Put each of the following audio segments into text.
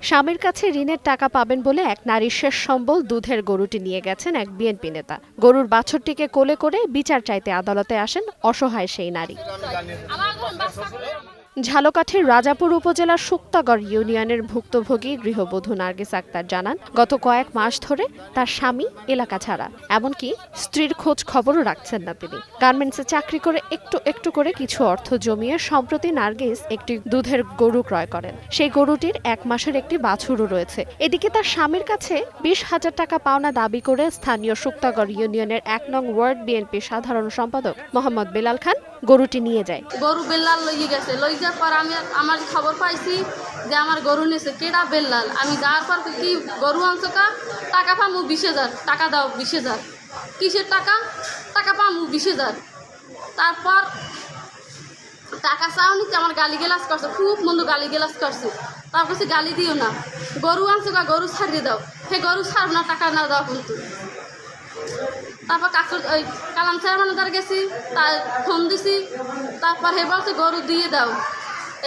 স্বামীর কাছে ঋণের টাকা পাবেন বলে এক নারীর শেষ সম্বল দুধের গরুটি নিয়ে গেছেন এক বিএনপি নেতা। গরুর বাছুরটিকে কোলে করে বিচার চাইতে আদালতে আসেন অসহায় সেই নারী। ঝালকাঠির রাজাপুর উপজেলার শুক্তাগড় ইউনিয়নের ভুক্তভোগী গৃহবধূ নার্গিস আক্তার জানান, গত কয়েক মাস ধরে তার স্বামী এলাকা ছাড়া, এমনকি স্ত্রীর খোঁজ খবরও রাখছেন না তিনি। গার্মেন্টসে চাকরি করে একটু একটু করে কিছু অর্থ জমিয়ে সম্প্রতি নার্গিস একটি দুধের গরু ক্রয় করেন। সেই গরুটির 1 মাসের একটি বাছুরও রয়েছে। এদিকে তার স্বামীর কাছে 20,000 টাকা পাওনা দাবি করে স্থানীয় শুক্তাগড় ইউনিয়নের 1 নং ওয়ার্ড বিএনপি সাধারণ সম্পাদক মোহাম্মদ বেলাল খান গরুটি নিয়ে যায়। গরু বেল্লাল লইয়ে গেছে, লই যাওয়ার পর আমি আমার খবর পাইছি যে আমার গরু নিয়েছে। কেডা বেল্লাল? আমি যাওয়ার পর কি গরু আনছো কা? টাকা পামু 20,000, টাকা দাও 20,000। কিসের টাকা? টাকা পামু 20,000। তারপর টাকা চাও নিতে আমার গালিগালাজ করছে, খুব মন্দ গালিগালাজ করছে। তারপর সে গালি দিও না, গরু আনছো কা? গরু ছাড়িয়ে দাও। হে গরু ছাড়ব না, টাকা না দাও কিন্তু। তারপর ওই কালাম চেয়ারম্যানের গেছি, তার ফোন দিছি। তারপর হে বলছে গরু দিয়ে দাও,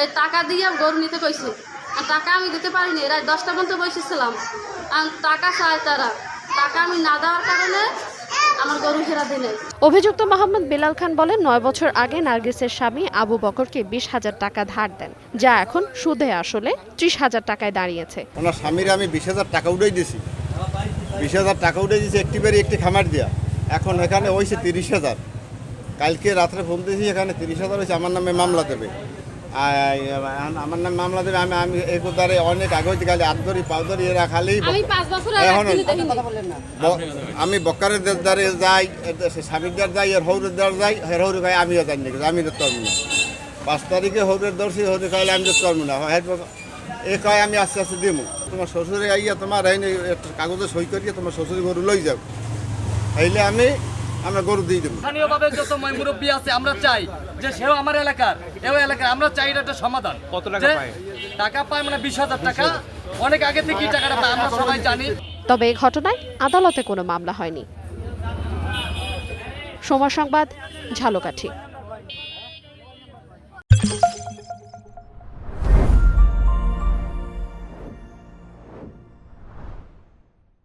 এই টাকা দিয়ে গরু নিতে কইছে। টাকা আমি দিতে পারিনি, এরা 10টা পর্যন্ত বসেছিলাম। টাকা চায় তারা, টাকা আমি না দেওয়ার কারণে আমার গরু ফেরা দিলে। অভিযুক্ত মোহাম্মদ বেলাল খান বলেন, 9 বছর আগে নার্গিসের স্বামী আবু বকরকে 20,000 টাকা ধার দেন, যা এখন সুদে আসলে 30,000 টাকায় দাঁড়িয়েছে। ওনার স্বামীর আমি 20,000 টাকা উঠাই দিছি, 20,000 টাকা উঠে দিয়েছি একটি বাড়ি একটি খামার দিয়া। এখন এখানে হয়েছে 30,000। কালকে রাত্রে ফোন দিয়েছি, এখানে 30,000 হয়েছে, আমার নামে মামলা দেবে। আমার নামে মামলা দেবে। আমি এই কোথারে অনেক আগে হইতে খালি হাত ধরি পাও ধরি এরা খালি। এখন আমি বক্কারের দ্বারে যাই, স্বামীর দ্বার যাই, এর হৌরের দ্বার যাই, এর হৌরে খাই আমিও জানি না, আমি তো চলবো না। 5 তারিখে হৌরের দর্শি হৌরে খাইলে আমি তো চলবো না। এ কয় আমি আস্তে আস্তে দিব। তোমার শ্বশুরে আইয়া তোমার কাগজে সই করিয়ে তোমার শ্বশুর গরু লই যাও, তাইলে আমরা গরু দিয়ে দেবো। স্থানীয়ভাবে যত মুরব্বী আছে আমরা চাই যে সেও আমার এলাকার, এও এলাকার, আমরা চাই একটা সমাধান। কত টাকা পায়? টাকা পায় মানে 20,000 টাকা। অনেক আগে থেকে টাকাটা পায়, আমরা সবাই জানি। তবে এই ঘটনায় আদালতে কোনো মামলা হয়নি। সময় সংবাদ, ঝালকাঠি।